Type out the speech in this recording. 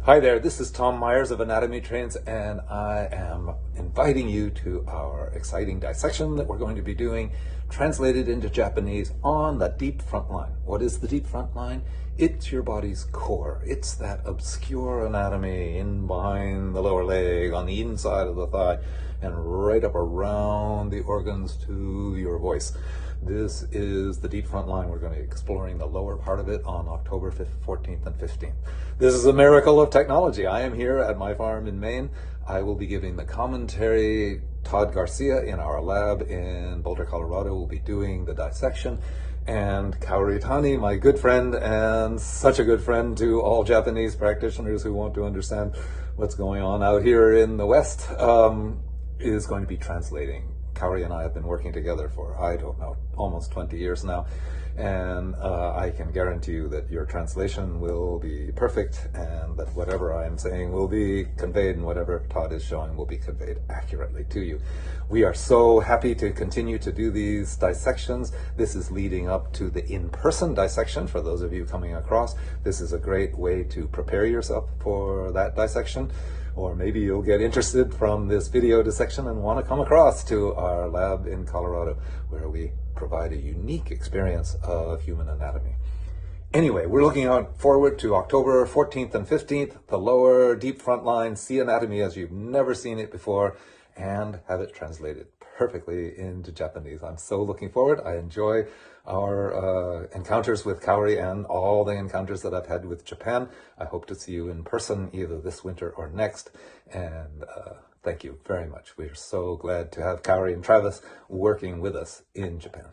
Hi there, this is Tom Myers of Anatomy Trains, and I am inviting you to our exciting dissection that we're going to be doing, translated into Japanese, on the deep front line. What is the deep front line? It's your body's core. It's that obscure anatomy in behind the lower leg, on the inside of the thigh, and right up around the organs to your voice. This is the deep front line. We're going to be exploring the lower part of it on October 5th, 14th, and 15th. This is a miracle of technology. I am here at my farm in Maine. I will be giving the commentary. Todd Garcia in our lab in Boulder, Colorado, will be doing the dissection. And Kaori Tani, my good friend, and such a good friend to all Japanese practitioners who want to understand what's going on out here in the West, is going to be translating. Kaori and I have been working together for, I don't know, almost 20 years now, and I can guarantee you that your translation will be perfect, and that whatever I am saying will be conveyed, and whatever Todd is showing will be conveyed accurately to you. We are so happy to continue to do these dissections. This is leading up to the in-person dissection for those of you coming across. This is a great way to prepare yourself for that dissection. Or maybe you'll get interested from this video dissection and want to come across to our lab in Colorado, where we provide a unique experience of human anatomy. Anyway, we're looking forward to October 14th and 15th, the lower deep front line, see anatomy as you've never seen it before, and have it translated perfectly into Japanese. I'm so looking forward. I enjoy our encounters with Kaori and all the encounters that I've had with Japan. I hope to see you in person either this winter or next. And thank you very much. We're so glad to have Kaori and Travis working with us in Japan.